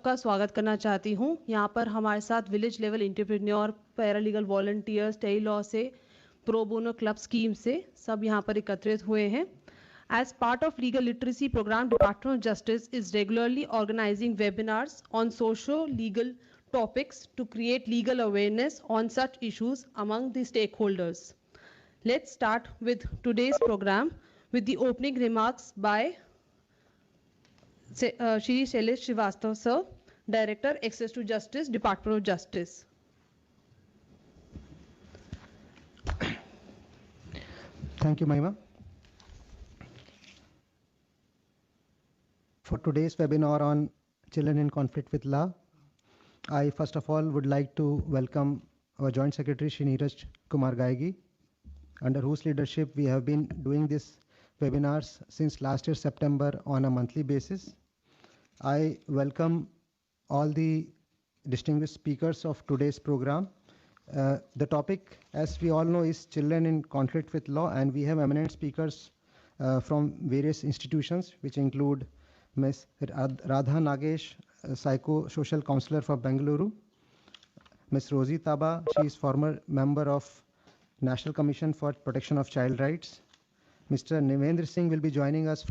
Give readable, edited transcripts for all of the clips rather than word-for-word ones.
सबका स्वागत करना चाहती हूँ। यहाँ पर हमारे साथ village level entrepreneur, paralegal volunteers, tele law से, प्रो बोनो क्लब स्कीम से सब यहाँ पर एकत्रित हुए हैं। As part of legal literacy program, Department of Justice is regularly organizing webinars on socio-legal topics to create legal awareness on such issues among the stakeholders. Let's start with today's program with the opening remarks by Shri Shailesh Srivastava sir, Director, Access to Justice, Department of Justice. Thank you, Mahima. For today's webinar on children in conflict with law, I first of all would like to welcome our Joint Secretary Shri Neeraj Kumar Gaigi, under whose leadership we have been doing these webinars since last year September on a monthly basis. I welcome all the distinguished speakers of today's program. The topic, as we all know, is children in conflict with law, and we have eminent speakers from various institutions, which include Ms. Radha Nagesh, psycho-social counselor for Bengaluru, Ms. Rosie Taba, she is former member of National Commission for Protection of Child Rights. Mr. Nivendra Singh will be joining us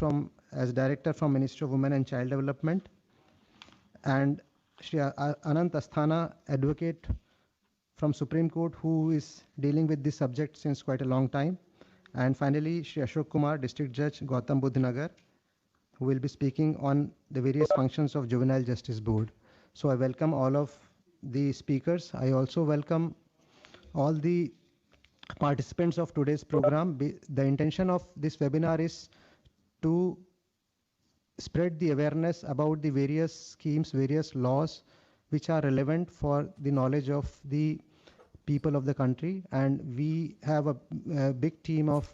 as director from Ministry of Women and Child Development, and Shri Anant Asthana, advocate from Supreme Court, who is dealing with this subject since quite a long time. And finally, Shri Ashok Kumar, District Judge, Gautam Buddha Nagar, who will be speaking on the various functions of Juvenile Justice Board. So I welcome all of the speakers. I also welcome all the participants of today's program. The intention of this webinar is to spread the awareness about the various schemes, various laws which are relevant for the knowledge of the people of the country. And we have a big team of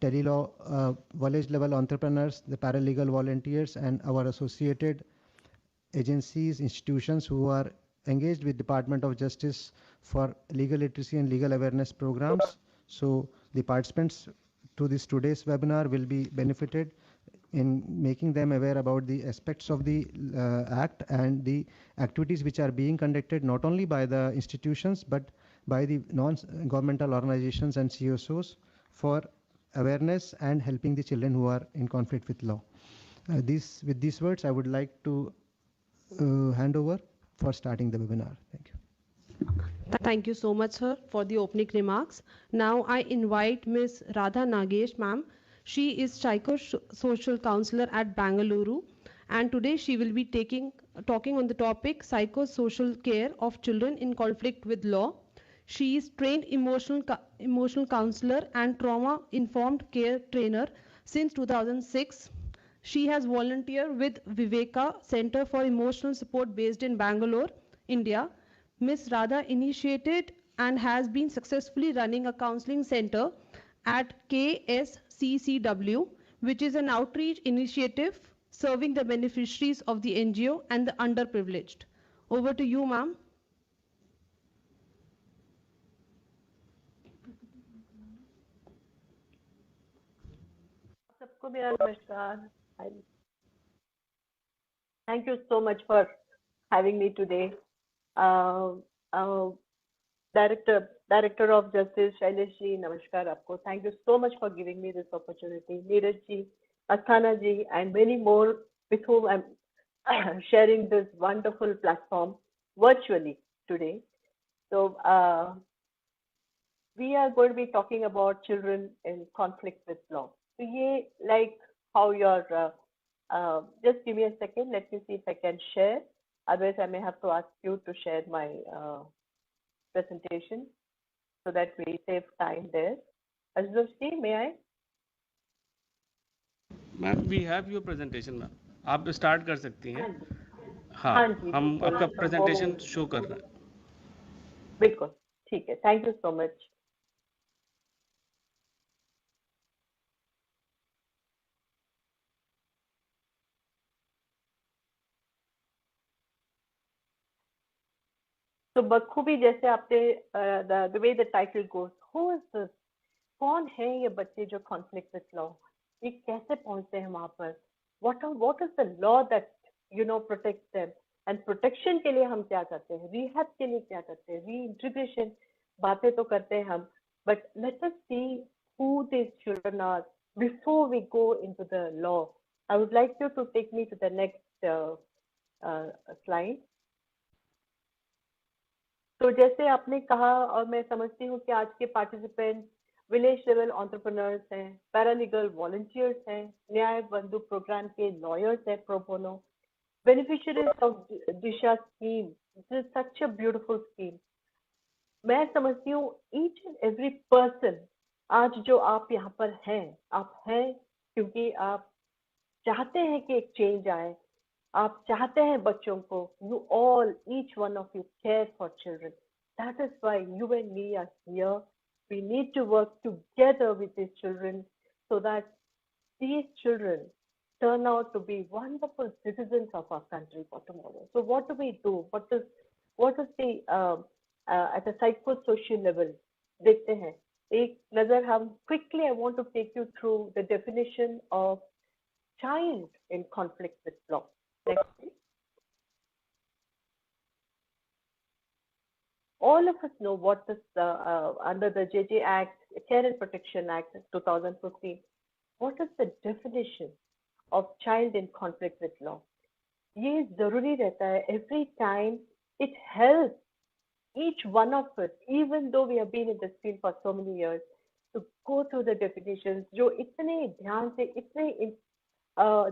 tele-law, village level entrepreneurs, the paralegal volunteers, and our associated agencies, institutions who are engaged with Department of Justice for legal literacy and legal awareness programs. So the participants to this today's webinar will be benefited in making them aware about the aspects of the Act and the activities which are being conducted not only by the institutions but by the non-governmental organizations and CSOs for awareness and helping the children who are in conflict with law. With these words, I would like to hand over for starting the webinar. Thank you. Thank you so much, sir, for the opening remarks. Now I invite Ms. Radha Nagesh, ma'am. She is psycho-social counselor at Bengaluru, and today she will be talking on the topic psycho-social care of children in conflict with law. She is trained emotional counselor and trauma-informed care trainer since 2006. She has volunteered with Viveka Center for Emotional Support based in Bangalore, India. Ms. Radha initiated and has been successfully running a counseling center at KSCCW, which is an outreach initiative serving the beneficiaries of the NGO and the underprivileged. Over to you, ma'am. सबको मेरा नमस्कार. Thank you so much for having me today. Director of Justice Shailesh ji, namaskar aapko. Thank you so much for giving me this opportunity. Neeraj ji, Asthana ji, and many more with whom I'm sharing this wonderful platform virtually today. So we are going to be talking about children in conflict with law. So ye, like how you're, just give me a second, let me see if I can share. Otherwise, I may have to ask you to share my presentation so that we save time there. Azurji, may I? Ma'am, we have your presentation, ma'am. आप start कर सकती हैं. हाँ, हाँ जी, हम आपका presentation show कर रहे हैं. बिल्कुल, ठीक है. Thank you so much. तो बखूबी जैसे आपने the way the title goes, who is this? कौन है ये बच्चे जो conflict with law? ये कैसे पहुंचते हैं वहां पर? What is the law that protects them? And protection के लिए हम क्या करते हैं, रिहैब के लिए क्या करते हैं, री इंटीग्रेशन, बातें तो करते हैं हम, but let us see who these children are before we go into the law. I would like you to take me to the next slide. तो जैसे आपने कहा और मैं समझती हूँ कि आज के पार्टिसिपेंट विलेज लेवल एंटरप्रेन्योर्स हैं, पैरालीगल वॉलंटियर्स हैं, न्याय बंधु प्रोग्राम के लॉयर्स हैं pro bono, beneficiaries of Disha scheme, this is such a beautiful scheme. मैं समझती हूँ ईच एंड एवरी पर्सन आज जो आप यहाँ पर हैं, आप हैं क्योंकि आप चाहते हैं कि एक चेंज आए, आप चाहते हैं बच्चों को, you all each one of you care for children. That is why you and me are here. We need to work together with these children so that these children turn out to be wonderful citizens of our country for tomorrow. So what do we do? What is the at a psychosocial level? देखते हैं एक नजर हम quickly. I want to take you through the definition of child in conflict with law. Next, please. All of us know what is under the JJ Act, Care and Protection Act 2015. What is the definition of child in conflict with law? ये जरूरी रहता है. Every time it helps each one of us, even though we have been in this field for so many years, to go through the definitions. जो इतने ध्यान से इतने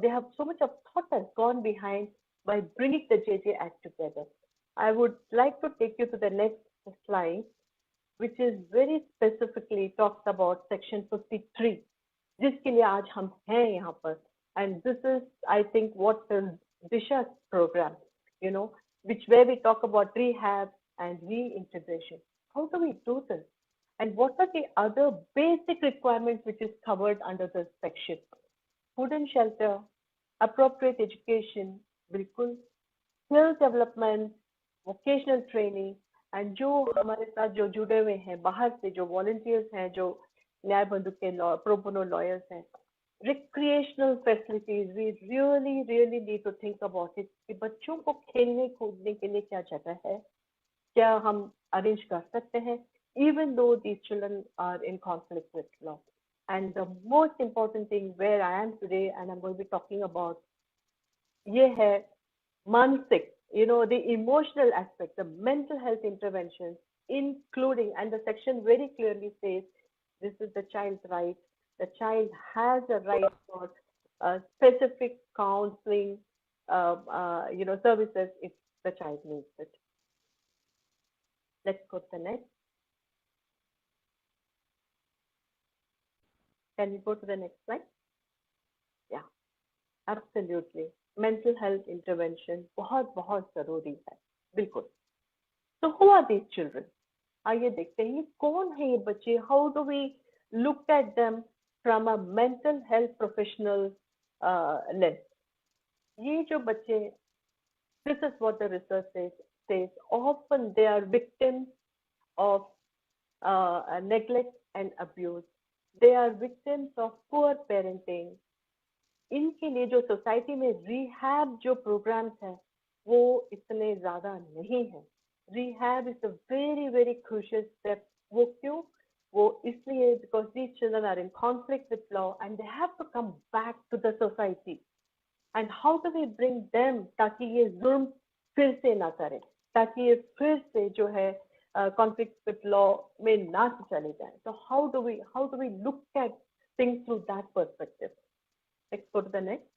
they have so much of thought has gone behind by bringing the JJ Act together. I would like to take you to the next slide, which is very specifically talks about section 53, जिसके लिए आज हम हैं यहाँ पर. And this is, I think, what the Disha's program, you know, where we talk about rehab and reintegration. How do we do this? And what are the other basic requirements which is covered under this section? Food and shelter, appropriate education, बिल्कुल, skill development, vocational training, and जो हमारे साथ जो जुड़े हुए हैं बाहर से, जो volunteers हैं, जो न्याय बंधु के pro bono lawyers हैं, recreational facilities, we really need to think about it कि बच्चों को खेलने कूदने के लिए क्या जगह है, क्या हम arrange कर सकते हैं, even though these children are in conflict with law. And the most important thing where I am today, and I'm going to be talking about, ये है मानसिक, you know, the emotional aspect, the mental health interventions, including, and the section very clearly says, this is the child's right. The child has a right for specific counseling, you know, services if the child needs it. Let's go to the next. Can we go to the next slide? Yeah, absolutely. Mental health intervention बहुत बहुत जरूरी है, बिल्कुल. So who are these children? आइए देखते हैं ये कौन है ये बच्चे. How do we look at them from a mental health professional lens? ये जो बच्चे, this is what the research says often they are victims of neglect and abuse. They are victims of poor parenting. इनके लिए जो society में rehab जो programmes हैं वो इतने ज्यादा नहीं है. Rehab is a very crucial step. वो क्यों? वो इसलिए because these children are in conflict with law and they have to come back to the society. And how do we bring them ताकि ये जुर्म फिर से ना करें, ताकि ये फिर से जो है कॉन्फ्लिक्ट विद लॉ में ना चले जाए. तो how do we look at things through that perspective. Let's go to the next.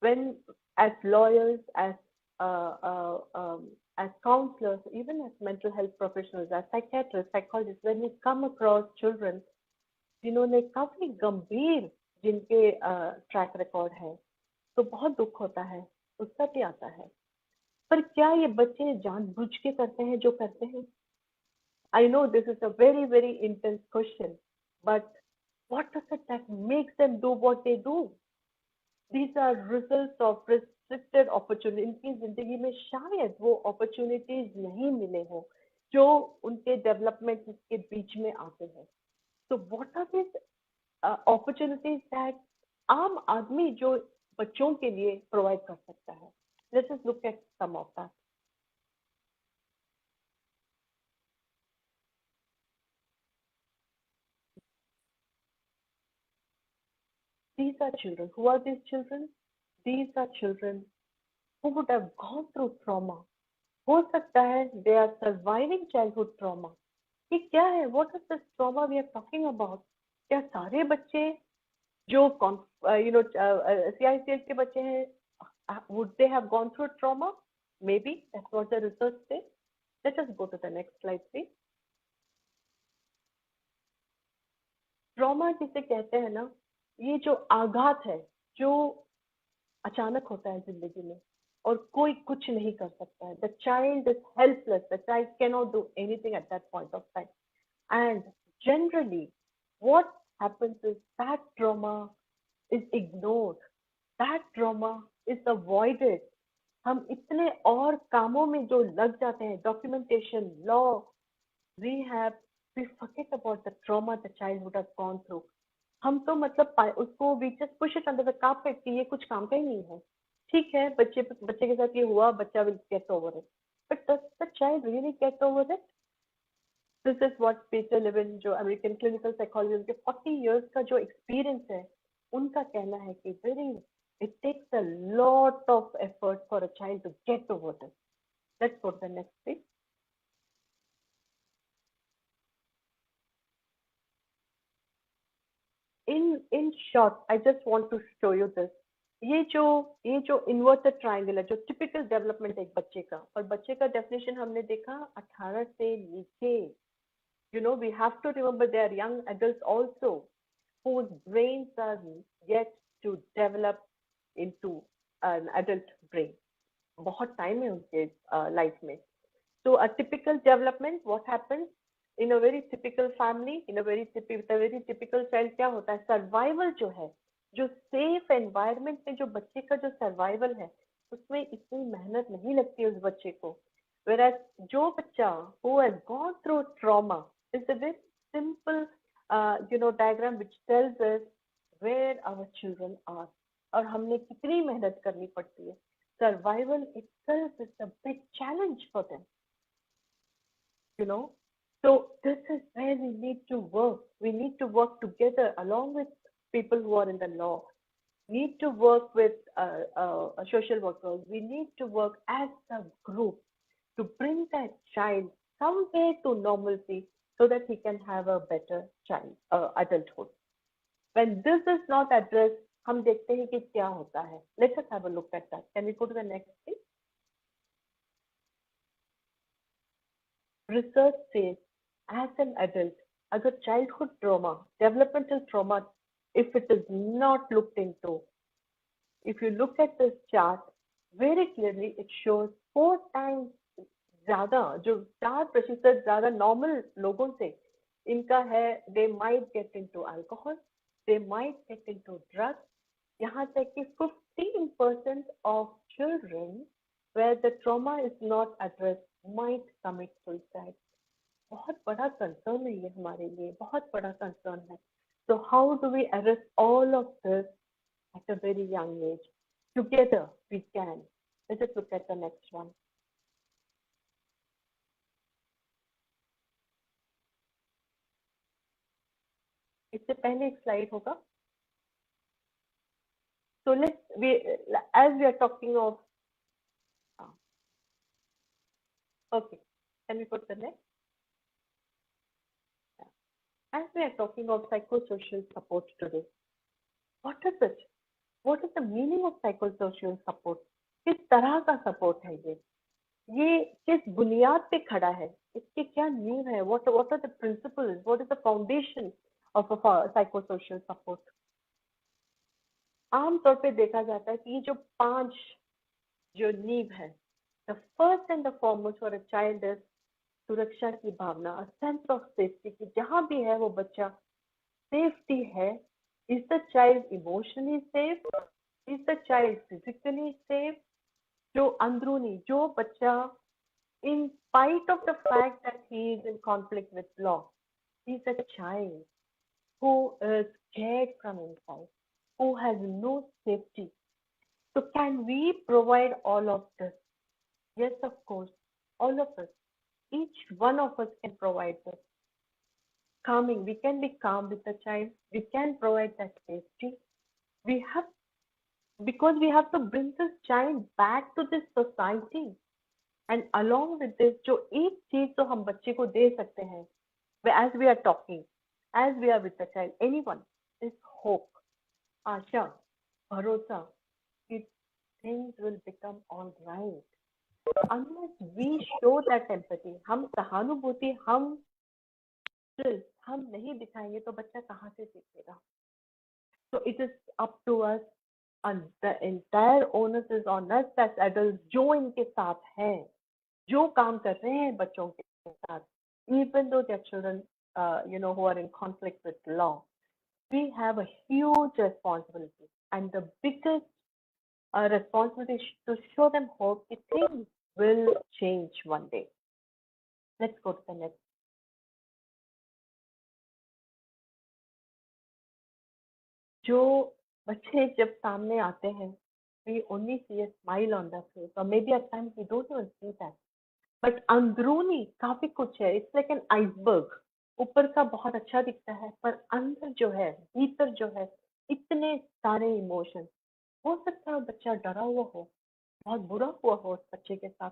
When, as lawyers, as counselors, even as mental health professionals, as psychiatrists, psychologists, when we come across children, जिन्होंने काफी गंभीर जिनके track record है, तो बहुत दुख होता है, गुस्सा भी आता है. पर क्या ये बच्चे जानबूझ के करते हैं जो करते हैं? I know this is a very intense question, but what is it that makes them do what they do? These are results of restricted opportunities. इनकी जिंदगी में शायद वो opportunities नहीं मिले हों जो उनके development के बीच में आते हैं. So what are these opportunities that आम आदमी जो बच्चों के लिए प्रोवाइड कर सकता है. Let us look at some of that. These are children. Who are these children? These are children who would have gone through trauma. हो सकता है they are surviving childhood trauma. ये क्या है? What is this trauma we are talking about? क्या सारे बच्चे जो CICL के बच्चे हैं, would they have gone through trauma? Maybe. That's what the research says. Let us go to the next slide, please. Trauma जिसे कहते हैं ना, ये जो आघात है जो अचानक होता है जिंदगी में और कोई कुछ नहीं कर सकता है. The child is helpless. The child can not do anything at that point of time. And generally what happens is that trauma is ignored. That trauma is avoided. हम इतने और कामों में जो लग जाते हैं, documentation, law, rehab, we forget about the trauma the child would have gone through. हम तो मतलब उसको we just push it under the carpet कि ये कुछ काम का ही नहीं है. ठीक है, बच्चे के साथ ये हुआ, बच्चा will get over it. But does the child really get over it? This is what Peter Levin, जो American clinical psychologist के 40 years का जो experience है, उनका कहना है कि it takes a lot of effort for a child to get over it. Let's go to the next page. In short, I just want to show you this. ये जो inverted triangle है, जो typical development है एक बच्चे का, और बच्चे का definition हमने देखा 18 से नीचे. You know, we have to remember they are young adults also whose brains are yet to develop into an adult brain. बहुत time है उनके life में. So a typical development, what happens? In a very typical family, with a very typical child, क्या होता है? Survival जो है, जो safe environment में जो बच्चे का जो survival है, उसमें इतनी मेहनत नहीं लगती है उस बच्चे को. Whereas जो बच्चा who has gone through trauma is a very simple, diagram which tells us where our children are और हमने कितनी मेहनत करनी पड़ती है. Survival itself is a big challenge for them. You know. So this is where we need to work. We need to work together along with people who are in the law. We need to work with social workers. We need to work as a group to bring that child somewhere to normalcy so that he can have a better adulthood. When this is not addressed, हम देखते हैं कि क्या होता है. Let us have a look at that. Can we go to the next page? Research says, as an adult, अगर childhood trauma, developmental trauma, if it is not looked into, if you look at this chart, very clearly it shows 4 times ज़्यादा, जो 4% ज़्यादा normal लोगों से इनका है, they might get into alcohol, they might get into drugs. यहाँ तक कि 15% of children where the trauma is not addressed might commit suicide. बहुत बड़ा concern है ये हमारे लिए, बहुत बड़ा concern है. So how do we address all of this at a very young age? Together we can. Let us look at the next one. इससे पहले एक slide होगा. So as we are talking of, okay, can we put the next? As we are talking of psychosocial support today, what is it? What is the meaning of psychosocial support? किस तरह का support है ये? ये किस बुनियाद पे खड़ा है? इसके क्या नींव है? What are the principles? What is the foundation of a psychosocial support? आम तौर पे देखा जाता है कि ये जो 5 जो नींव है, the first and the foremost for a child is सुरक्षा की भावना, a sense of safety, कि जहाँ भी है वो बच्चा safety है. Is the child emotionally safe? Is the child physically safe? जो अंदरूनी, जो बच्चा in spite of the fact that he is in conflict with law, he is a child who is scared from inside. who has no safety. So can we provide all of this? Yes, of course, all of us. Each one of us can provide this. Calming, we can be calm with the child. We can provide that safety. We have, because we have to bring this child back to this society. And along with this, जो एक चीज तो हम बच्चे को दे सकते हैं, as we are talking, as we are with the child, anyone, is hope, आशा, भरोसा, कि things will become all right. Unless we show that empathy, हम सहानुभूति, हम नहीं दिखाएंगे तो बच्चा कहाँ से सीखेगा? So it is up to us, and the entire onus is on us as adults, जो इनके साथ हैं, जो काम कर रहे हैं बच्चों के साथ, even though they're children, who are in conflict with law, we have a huge responsibility, and the biggest responsibility is to show them hope that things will change one day. Let's go to the next. जो बच्चे जब सामने आते हैं, we only see a smile on their face, or maybe at times we don't even see that. But अंदरूनी काफी कुछ है. It's like an iceberg. ऊपर का बहुत अच्छा दिखता है, पर अंदर जो है, भीतर जो है, इतने सारे इमोशंस. हो सकता है बच्चा डरा हुआ हो, बहुत बुरा हुआ हो उस बच्चे के साथ.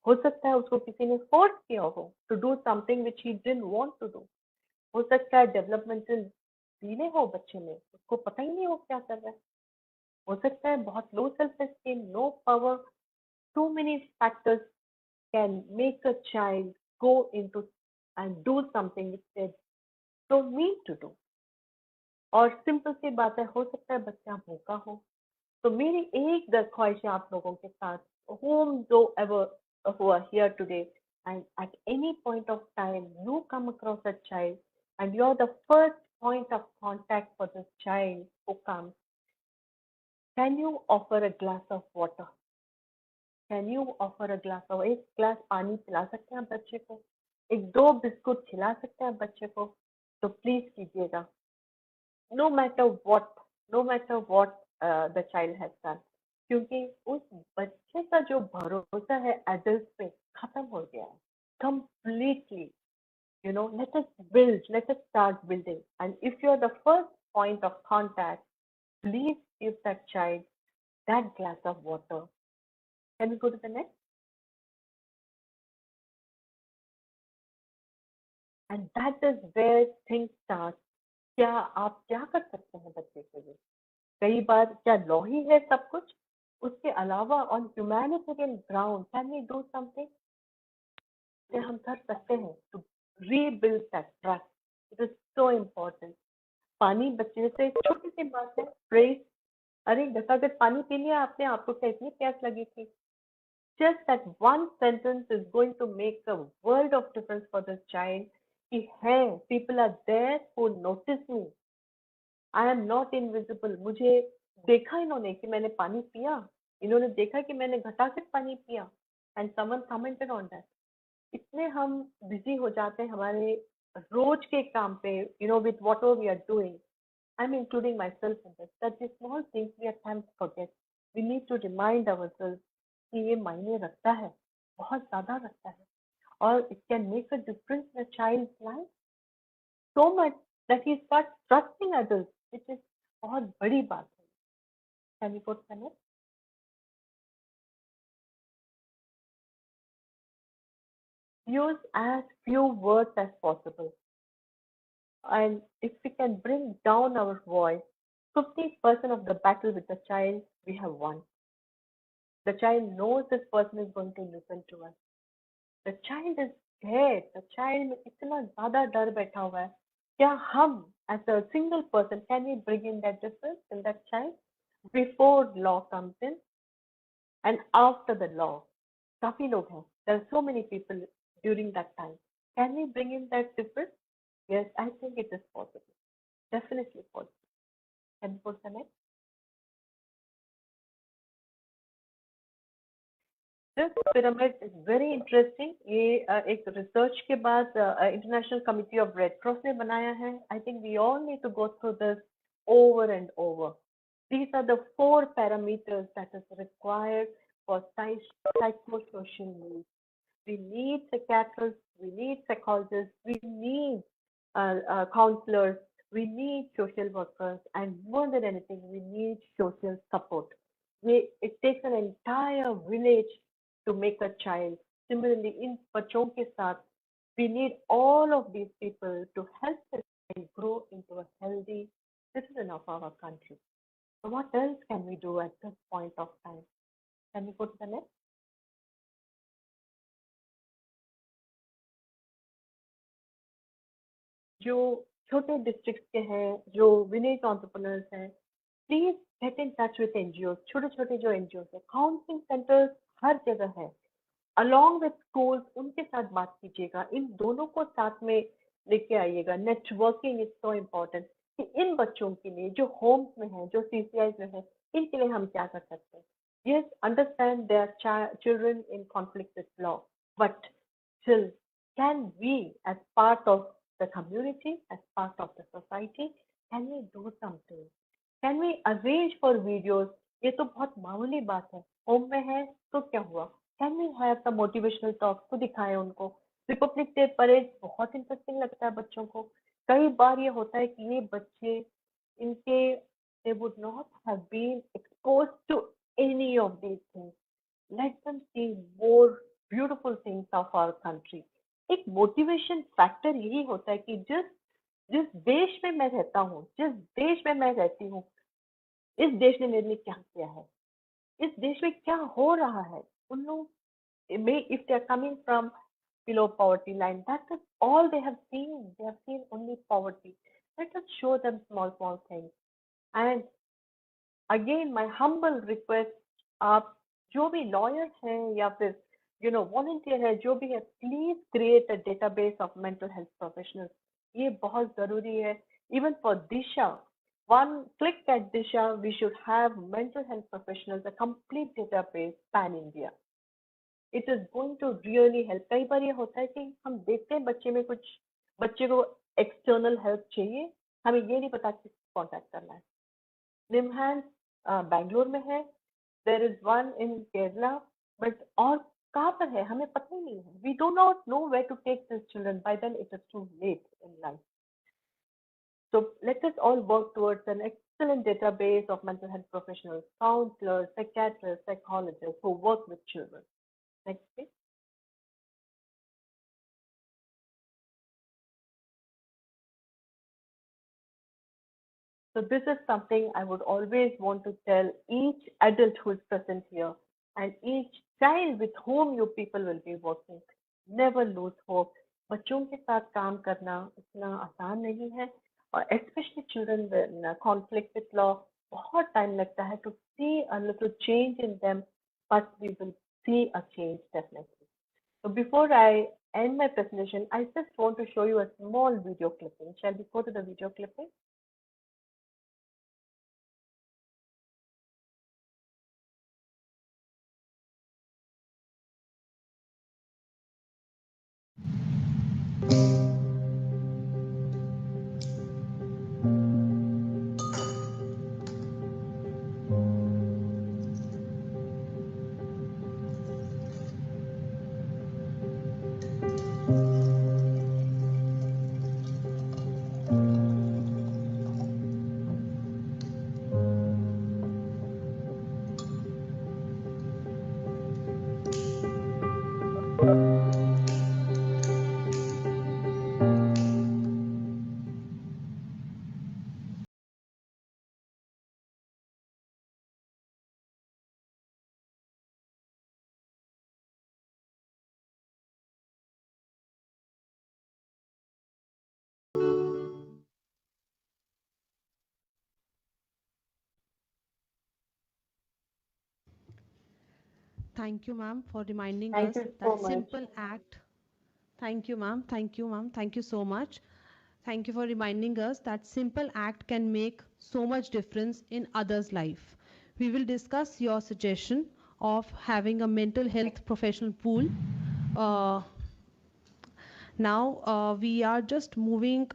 हो सकता है उसको किसी ने फोर्स किया हो to do something which he didn't want to do. हो सकता है डेवलपमेंटल डीले हो बच्चे में, उसको पता ही नहीं हो क्या कर रहा है. हो सकता है बहुत low self esteem, no power, too many factors can make a child go into and do something which they don't mean to do. और सिंपल सी बात है, हो सकता है बच्चा भूखा हो. तो मेरी एक ख्वाहिश है आप लोगों के साथ, whomsoever who are here today, and at any point of time you come across a child and you're the first point of contact for this child who comes, can you offer a glass of water? Can you offer a glass of, एक glass पानी पिला सकते हैं बच्चे को, एक दो biscuit खिला सकते हैं बच्चे को, तो प्लीज कीजिएगा. no matter what the child has done, क्योंकि उस बच्चे का जो भरोसा है एडल्ट पे खत्म हो गया है completely. Let us start building, and if you're the first point of contact, please give that child that glass of water. Can we go to the next? And that is where things start. क्या आप क्या कर सकते हैं बच्चे के लिए? कई बार क्या लॉ ही है सब कुछ? उसके अलावा on humanitarian ground can we do something? हम कर सकते हैं to rebuild that trust. It is so important. पानी बच्चे से छोटी सी बात है, प्रेज, अरे गसागस पानी पी लिया आपने, आपको क्या इतनी प्यास लगी थी? Just that one sentence is going to make a world of difference for this child. कि है, people are there who notice me. I am not invisible. मुझे देखा इन्होंने कि मैंने पानी पिया, इन्होंने देखा कि मैंने घटाकर पानी पिया, and someone commented on that. इतने हम बिजी हो जाते हैं हमारे रोज के काम पे, with whatever we are doing. I'm including myself in this. That the small things we at times forget. We need to remind ourselves कि ये मायने रखता है, बहुत ज्यादा रखता है, और it can make a difference in a child's life so much that he starts trusting others, which is बहुत बड़ी बात है. Can we go to the next? Use as few words as possible, and if we can bring down our voice, 50% of the battle with the child we have won. The child knows this person is going to listen to us. The child is scared. The child में इतना ज़्यादा डर बैठा हुआ है. क्या हम as a single person can we bring in that difference in that child before law comes in and after the law? काफी लोग हैं. There are so many people during that time. Can we bring in that difference? Yes, I think it is possible. Definitely possible. Can we put the next? This pyramid is very interesting. ये एक research के बाद International Committee of Red Cross ने बनाया है. I think we all need to go through this over and over. These are the 4 parameters that is required for psychosocial needs. We need psychiatrists, we need psychologists, we need counselors, we need social workers, and more than anything, we need social support. It takes an entire village to make a child. Similarly, in बच्चों के साथ, we need all of these people to help the child grow into a healthy citizen of our country. So what else can we do at this point of time? Can we go to the next? जो छोटे district के हैं, जो village entrepreneurs हैं, please get in touch with NGO. छोटे छोटे जो NGO है, काउंसलिंग सेंटर्स हर जगह है. अलॉन्ग विद स्कूल्स उनके साथ बात कीजिएगा. इन दोनों को साथ में लेके आइएगा. नेटवर्किंग इज सो इम्पोर्टेंट कि इन बच्चों के लिए जो होम्स में है, जो सीसीआई में है, इनके लिए हम क्या कर सकते हैं. Yes, understand there are children in conflict with law, but still, can we, as part of the community, as part of the society, can we do something? Can we arrange for videos? ये तो बहुत मामूली बात है. Home में है तो क्या हुआ? Can we have the motivational talks तो दिखाएं उनको. रिपब्लिक डे परेड बहुत इंटरेस्टिंग लगता है बच्चों को. कई बार ये होता है कि ये बच्चे इनके they would not have been exposed to any of these things. Let them see more beautiful things of our country. एक मोटिवेशन फैक्टर यही होता है कि जिस देश में मैं रहता हूँ, जिस देश में मैं रहती हूँ, इस देश ने मेरे लिए क्या किया है, इस देश में क्या हो रहा है. उन लोग if they are coming from below poverty line, that is all they have seen. They have seen only poverty. Let us show them small things. And again, my humble request, आप जो भी lawyers हैं या फिर volunteer है, जो भी है, please create a database of mental health professionals. ये बहुत जरूरी है. Even for Disha, one click at Disha, we should have mental health professionals, a complete database pan India. It is going to really help. कई बार ये होता है कि हम देखते हैं बच्चे को external help चाहिए, हमें ये नहीं पता किसको contact करना है. निमहांस बैंगलोर में है, there is one in Kerala, but और कहाँ पर है हमें पता ही नहीं है. We do not know where to take this children. By then it is too late in life. So let us all work towards an excellent database of mental health professionals, counselors, psychiatrists, psychologists who work with children. Next please. So this is something I would always want to tell each adult who is present here and each child with whom you people will be working. Never lose hope. बच्चों के साथ काम करना इतना आसान नहीं है, और especially children in conflict with law, बहुत time लगता है to see a little change in them, but we will see a change definitely. So before I end my presentation, I just want to show you a small video clipping. Shall we go to the video clipping? Thank you, ma'am, for reminding Thank us you so that much. simple act. Thank you, ma'am. Thank you, ma'am. Thank you so much. Thank you for reminding us that simple act can make so much difference in others' life. We will discuss your suggestion of having a mental health professional pool. Now we are just moving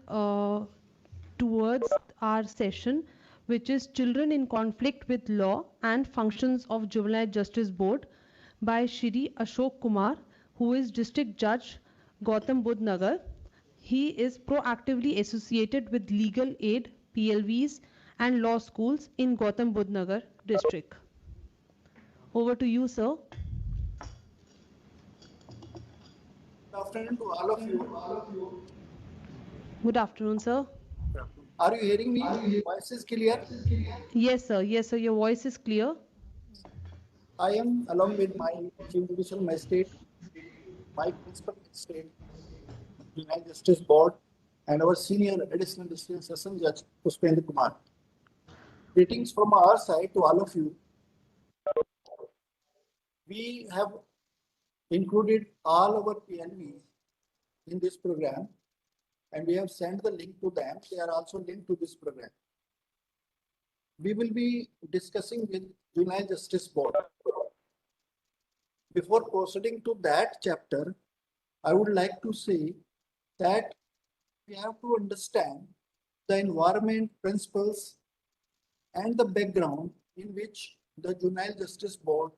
towards our session which is Children in Conflict with Law and Functions of Juvenile Justice Board by Shri Ashok Kumar, who is District Judge, Gautam Budh Nagar. He is proactively associated with legal aid, PLVs, and law schools in Gautam Budh Nagar district. Over to you, sir. Good afternoon to all of you. Good afternoon, sir. Are you hearing me? Voice is clear. Yes, sir. Yes, sir. Your voice is clear. I am along with my Chief Judicial Magistrate, my Principal Magistrate, Juvenile Justice Board, and our Senior Additional District Session Judge, Pushpendra Kumar. Greetings from our side to all of you. We have included all our PLVs in this program, and we have sent the link to them. They are also linked to this program. We will be discussing with Juvenile Justice Board. Before proceeding to that chapter, I would like to say that we have to understand the environment, principles, and the background in which the Juvenile Justice Board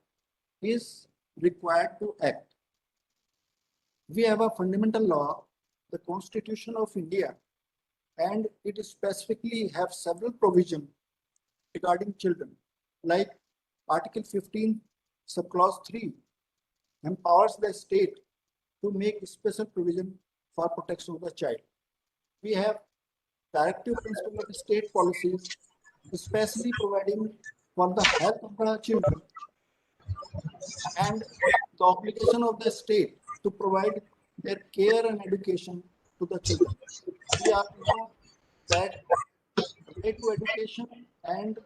is required to act. We have a fundamental law, the Constitution of India, and it specifically have several provisions regarding children, like Article 15, Subclause 3, empowers the state to make special provision for protection of the child. We have directive principle of state policies, especially providing for the health of the children and the obligation of the state to provide their care and education to the children. We all know that right to education and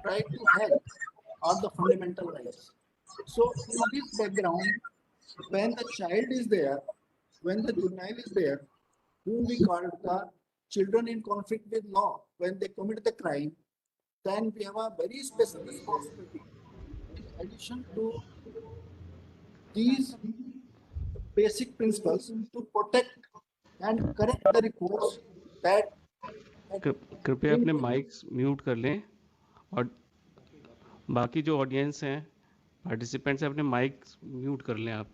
right to health are the fundamental rights. So in this background, when the child is there, when the juvenile is there, whom we call the children in conflict with law, when they commit the crime, then we have a very special responsibility. In addition to these basic principles, to protect and correct the reports that कृपया अपने mics mute कर लें और बाकी जो audience हैं participants हैं अपने माइक्स म्यूट कर लें आप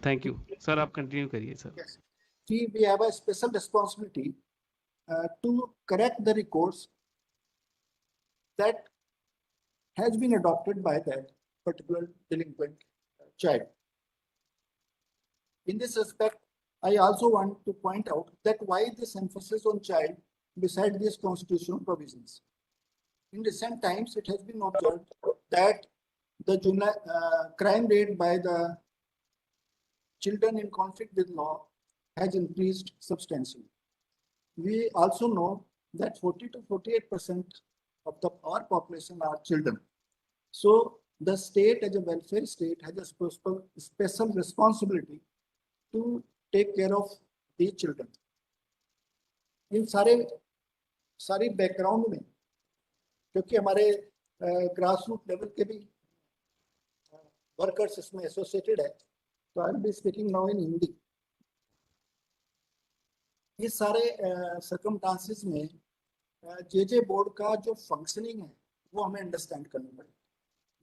थैंक यू सर आप कंटिन्यू करिए sir yes, we have a special responsibility to correct the records that has been adopted by that particular delinquent child. In this respect, I also want to point out that why this emphasis on child beside these constitutional provisions. In recent times, it has been observed that the crime rate by the children in conflict with law has increased substantially. We also know that 40 to 48% of our population are children. So the state as a welfare state has a special responsibility to take care of these children. इन सारे background में क्योंकि हमारे grass root level के भी workers इसमें associated है तो I will be speaking now in Hindi. इस सारे सर्कमस्टांसेस में जे बोर्ड का जो फंक्शनिंग है वो हमें अंडरस्टैंड करनी पड़ेगी.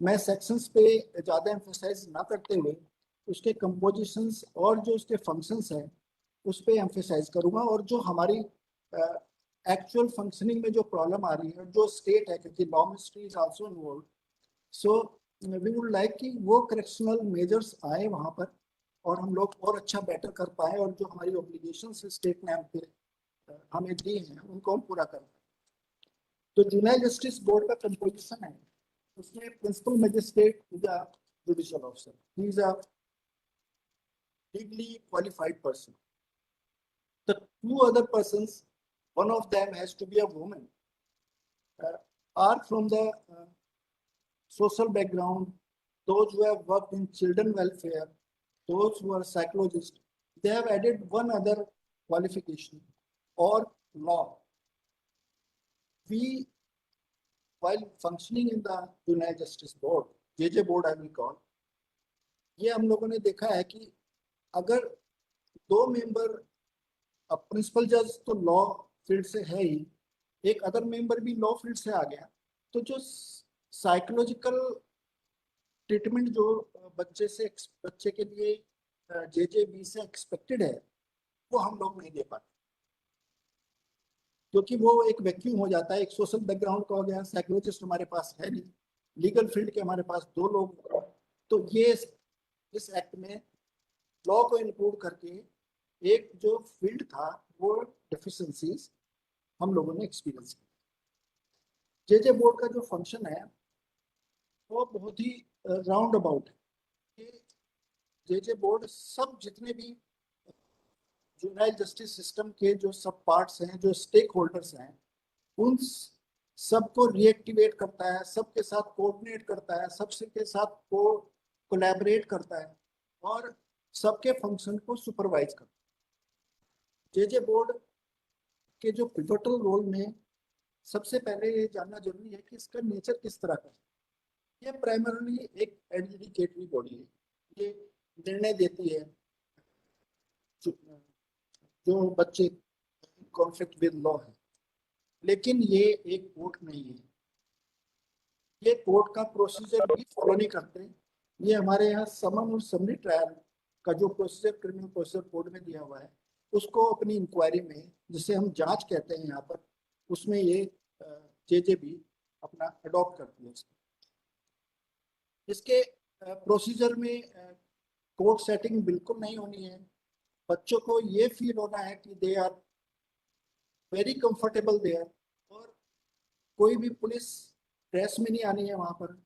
मैं सेक्शंस पे ज़्यादा एम्फेसाइज ना करते हुए उसके कंपोजिशंस और जो उसके फंक्शंस हैं उस पर एम्फेसाइज करूँगा और जो हमारी एक्चुअल फंक्शनिंग में जो प्रॉब्लम आ रही है जो स्टेट है क्योंकि law ministry is also involve. So we would like कि वो करेक्शनल मेजर्स आए वहाँ पर और हम लोग और अच्छा बेटर कर पाए और जो हमारी ऑब्लिगेशंस स्टेट ने हमें दी हैं उनको हम पूरा कर पाए. तो जुवेनाइल जस्टिस बोर्ड का कंपोजिशन है उसमें principal magistrate is a judicial officer. He is a legally qualified person. The two other persons, one of them has to be a woman, are from the social background, those who have worked in children welfare, those who are psychologists. They have added one other qualification or law. We, while functioning in the Juvenile Justice Board, JJ board I will call, ये हम लोगों ने देखा है कि अगर 2 member principal जज तो लॉ फील्ड से है ही एक अदर मेंबर भी लॉ फील्ड से आ गया, तो जो साइकोलॉजिकल ट्रीटमेंट जो बच्चे के लिए जेजेबी से एक्सपेक्टेड है, वो हम लोग नहीं दे पाते, क्योंकि वो एक वैक्यूम हो जाता है। एक सोशल बैकग्राउंड का हो गया, साइकोलॉजिस्ट हमारे पास है नहीं, लीगल फील्ड के हमारे पास 2 लोग हैं। तो ये इस एक्ट में लॉ को इंक्लूड करके एक जो फील्ड था, वो डेफिशिएंसीज हम लोगों ने एक्सपीरियंस किया। जेजे बोर्ड का जो फंक्शन है वो बहुत ही राउंड अबाउट है। जेजे बोर्ड सब जितने भी जुवेनाइल जस्टिस सिस्टम के जो सब पार्ट्स हैं, जो स्टेक होल्डर्स हैं, उन सबको रिएक्टिवेट करता है, सबके साथ कोऑर्डिनेट करता है, सबसे के साथ कोलैबोरेट करता है और सबके फंक्शन को सुपरवाइज करता है। जेजे बोर्ड के जो पिवटल रोल में सबसे पहले ये जानना जरूरी है कि इसका नेचर किस तरह का है। ये प्राइमरली एक एडजुडिकेटरी बॉडी है, ये निर्णय देती है जो बच्चे कॉन्फ्लिक्ट विद लॉ है, लेकिन ये एक कोर्ट नहीं है। ये कोर्ट का प्रोसीजर भी फॉलो नहीं करते। ये हमारे यहाँ समन और समरी ट्रायल का जो प्रोसीजर क्रिमिनल प्रोसीजर कोड में दिया हुआ है, उसको अपनी इंक्वायरी में, जिसे हम जांच कहते हैं यहाँ पर, उसमें ये जेजेबी अपना अडॉप्ट करती है। इसके प्रोसीजर में कोर्ट सेटिंग बिल्कुल नहीं होनी है। बच्चों को ये फील होना है कि they are very comfortable there, और कोई भी पुलिस ड्रेस में नहीं आनी है वहां पर,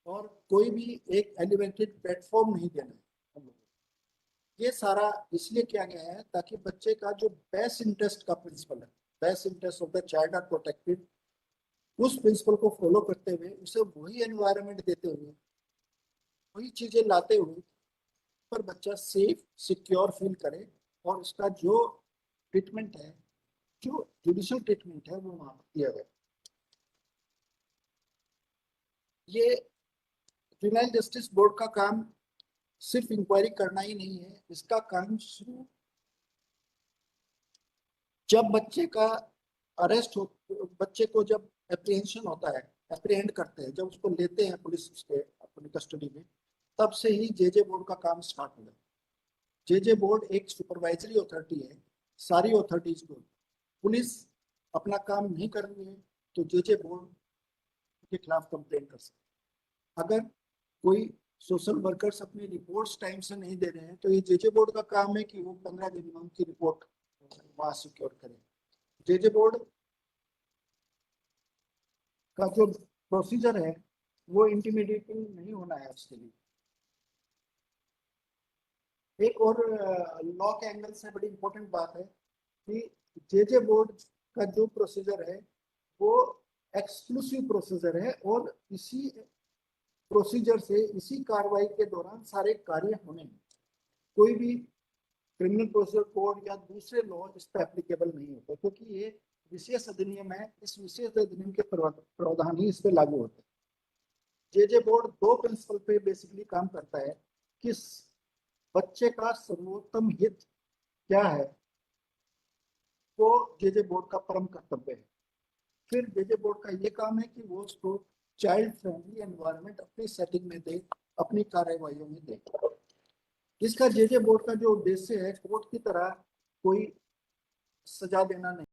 और कोई भी एक एलिवेटेड प्लेटफॉर्म नहीं देना है हम लोगों को। ये सारा इसलिए किया गया है ताकि बच्चे का जो बेस्ट इंटरेस्ट का प्रिंसिपल है, best interest of the child are protected, उस प्रिंसिपल को फॉलो करते हुए, उसे वही एनवायरनमेंट देते हुए, वही चीजें लाते हुए, पर बच्चा सेफ सिक्योर फील करे और उसका जो ट्रीटमेंट है, जो जुडिशियल ट्रीटमेंट है, वो वहां पर दिया गया। ये जुवेनाइल जस्टिस बोर्ड का काम सिर्फ इंक्वायरी करना ही नहीं है। इसका काम शुरू जब बच्चे का अरेस्ट हो, बच्चे को जब एप्रीहेंशन होता है, एप्रीहेंड करते हैं, जब उसको लेते हैं पुलिस उसके अपनी कस्टडी में, तब से ही जेजे बोर्ड का काम स्टार्ट हो जाता है। जेजे बोर्ड एक सुपरवाइजरी अथॉरिटी है सारी अथॉरिटीज को। पुलिस अपना काम नहीं कर रही है तो जेजे बोर्ड के खिलाफ कंप्लेंट कर सकते। अगर कोई सोशल वर्कर्स अपनी रिपोर्ट्स टाइम से नहीं दे रहे हैं, तो ये जेजे बोर्ड का काम है कि वो 15 दिन में उनकी रिपोर्ट वहां सिक्योर करें। जेजे बोर्ड का जो प्रोसीजर है वो इंटिमिडेटिंग नहीं होना है उसके लिए। एक और लॉ के एंगल से बड़ी इंपॉर्टेंट बात है कि जेजे बोर्ड का जो प्रोसीजर है वो एक्सक्लूसिव प्रोसीजर है, और इसी प्रोसीजर से, इसी कार्रवाई के दौरान सारे कार्य होने हैं। कोई भी क्रिमिनल प्रोसीजर कोड या दूसरे लॉ इस पर एप्लीकेबल नहीं होते, क्योंकि ये विशेष अधिनियम है। इस विशेष अधिनियम के प्रावधान ही इस पे लागू होते हैं। जेजे बोर्ड 2 प्रिंसिपल पे बेसिकली काम करता है कि बच्चे का सर्वोत्तम हित क्या है, वो जेजे बोर्ड का परम कर्तव्य है। फिर जेजे बोर्ड का ये काम है कि वो उसको चाइल्ड फ्रेंडली एनवायरनमेंट अपनी सेटिंग में दे, अपनी कार्यवाहियों में दे। इसका जेजे बोर्ड का जो उद्देश्य है, कोर्ट की तरह कोई सजा देना नहीं।